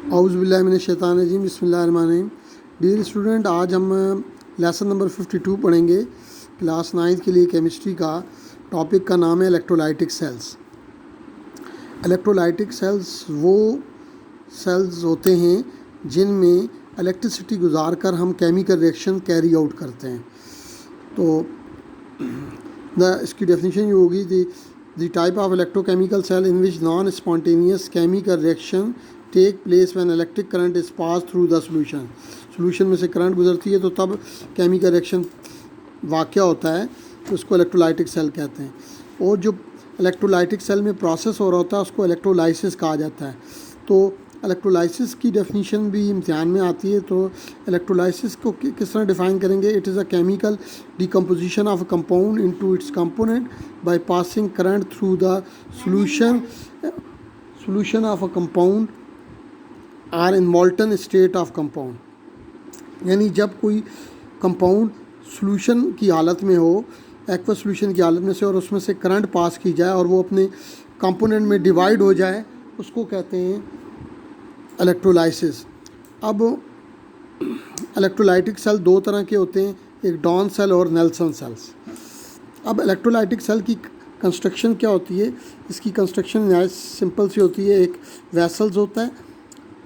औज़ुबिल्लाहिमिनश्शैतानिर्रजीम बिस्मिल्लाहिर्रहमानिर्रहीम। Dear student, आज हम लेसन नंबर 52 पढ़ेंगे क्लास 9 के लिए केमिस्ट्री का। टॉपिक का नाम है इलेक्ट्रोलाइटिक सेल्स। इलेक्ट्रोलाइटिक सेल्स वो सेल्स होते हैं जिनमें इलेक्ट्रिसिटी गुजार कर हम केमिकल रिएक्शन कैरी आउट करते हैं। तो इसकी डेफिनेशन ये होगी the type of electrochemical cell in which non spontaneous chemical reaction take place when electric current is pass through the solution में से करंट गुजरती है तो तब केमिकल रिएक्शन वाक़या होता है, तो उसको इलेक्ट्रोलाइटिक सेल कहते हैं। और जो इलेक्ट्रोलाइटिक सेल में प्रोसेस हो रहा होता है उसको इलेक्ट्रोलाइसिस कहा जाता है। तो इलेक्ट्रोलाइसिस की डेफिनेशन भी इम्तिहान में आती है। तो इलेक्ट्रोलाइसिस को किस तरह डिफ़ाइन करेंगे? It is a chemical decomposition of a compound into its component by passing current through the solution of a compound or in molten state of compound। यानी जब कोई कंपाउंड सॉल्यूशन की हालत में हो, एक्वस सॉल्यूशन की हालत में से, और उसमें से करंट पास की जाए और वो अपने कंपोनेंट में डिवाइड हो जाए, उसको कहते हैं इलेक्ट्रोलाइसिस। अब इलेक्ट्रोलाइटिक सेल दो तरह के होते हैं, एक डॉन सेल और नेल्सन सेल्स। अब इलेक्ट्रोलाइटिक सेल की कंस्ट्रक्शन क्या होती है? इसकी कंस्ट्रक्शन नहायत सिंपल सी होती है। एक वेसल्स होता है,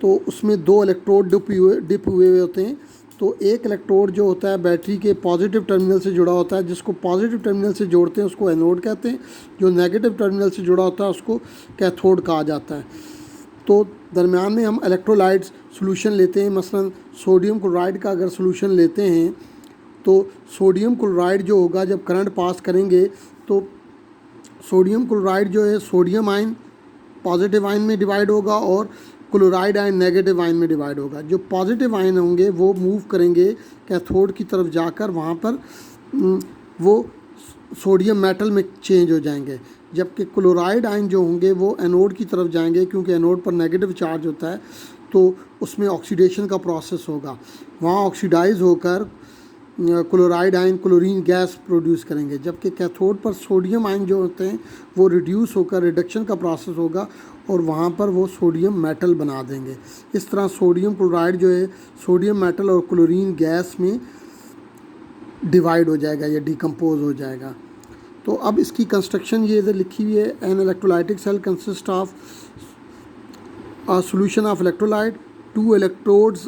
तो उसमें दो इलेक्ट्रोड डिप हुए होते हैं। तो एक इलेक्ट्रोड जो होता है बैटरी के पॉजिटिव टर्मिनल से जुड़ा होता है, जिसको पॉजिटिव टर्मिनल से जोड़ते हैं उसको एनोड कहते हैं। जो नेगेटिव टर्मिनल से जुड़ा होता है उसको कैथोड कहा जाता है। तो दरमियान में हम इलेक्ट्रोलाइट्स सॉल्यूशन लेते हैं। मसलन सोडियम क्लोराइड का अगर सॉल्यूशन लेते हैं तो सोडियम क्लोराइड जो होगा, जब करंट पास करेंगे तो सोडियम क्लोराइड जो है सोडियम आयन पॉजिटिव आयन में डिवाइड होगा और क्लोराइड आयन नेगेटिव आयन में डिवाइड होगा। जो पॉजिटिव आयन होंगे वो मूव करेंगे कैथोड की तरफ जाकर, वहाँ पर वो सोडियम मेटल में चेंज हो जाएंगे। जबकि क्लोराइड आयन जो होंगे वो एनोड की तरफ जाएंगे, क्योंकि एनोड पर नेगेटिव चार्ज होता है, तो उसमें ऑक्सीडेशन का प्रोसेस होगा। वहाँ ऑक्सीडाइज होकर chloride ion chlorine gas produce करेंगे। जबकि कैथोड पर सोडियम आयन जो होते हैं वो रिड्यूस होकर रिडक्शन का प्रोसेस होगा और वहाँ पर वो सोडियम मेटल बना देंगे। इस तरह सोडियम क्लोराइड जो है सोडियम मेटल और क्लोरीन गैस में डिवाइड हो जाएगा या डिकम्पोज हो जाएगा। तो अब इसकी कंस्ट्रक्शन ये इधर लिखी हुई है। An electrolytic cell consist of a solution of electrolyte. Two electrodes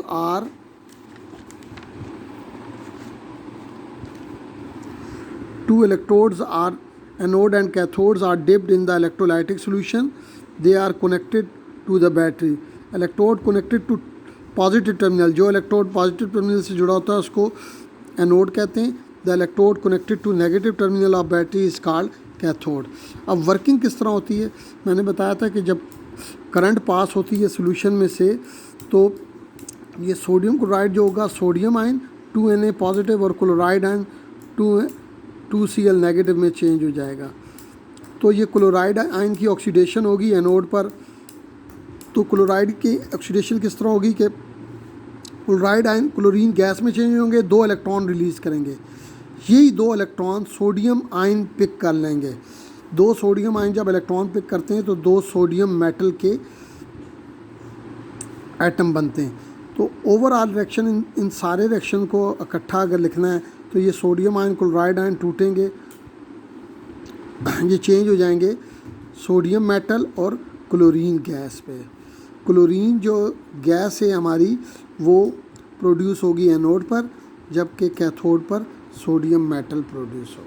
are anode and cathodes are dipped in the electrolytic solution. They are connected to the battery. Electrode connected to positive terminal, जो electrode positive terminal से जुड़ा होता है उसको anode कहते हैं। The electrode connected to negative terminal of battery is called cathode. अब working किस तरह होती है? मैंने बताया था कि जब करंट पास होती है सॉल्यूशन में से, तो ये सोडियम क्लोराइड जो होगा सोडियम आयन 2Na पॉजिटिव और क्लोराइड आयन 2Cl नेगेटिव में चेंज हो जाएगा। तो ये क्लोराइड आयन की ऑक्सीडेशन होगी एनोड पर। तो क्लोराइड की ऑक्सीडेशन किस तरह होगी कि क्लोराइड आयन क्लोरीन गैस में चेंज होंगे, दो इलेक्ट्रॉन रिलीज़ करेंगे। यही दो इलेक्ट्रॉन सोडियम आयन पिक कर लेंगे। दो सोडियम आयन जब इलेक्ट्रॉन पिक करते हैं तो दो सोडियम मेटल के एटम बनते हैं। तो ओवरऑल रिएक्शन, इन सारे रिएक्शन को इकट्ठा अगर लिखना है तो ये सोडियम आयन क्लोराइड आयन टूटेंगे, ये चेंज हो जाएंगे सोडियम मेटल और क्लोरीन गैस पे। क्लोरीन जो गैस है हमारी वो प्रोड्यूस होगी एनोड पर, जबकि कैथोड पर सोडियम मेटल प्रोड्यूस होगा।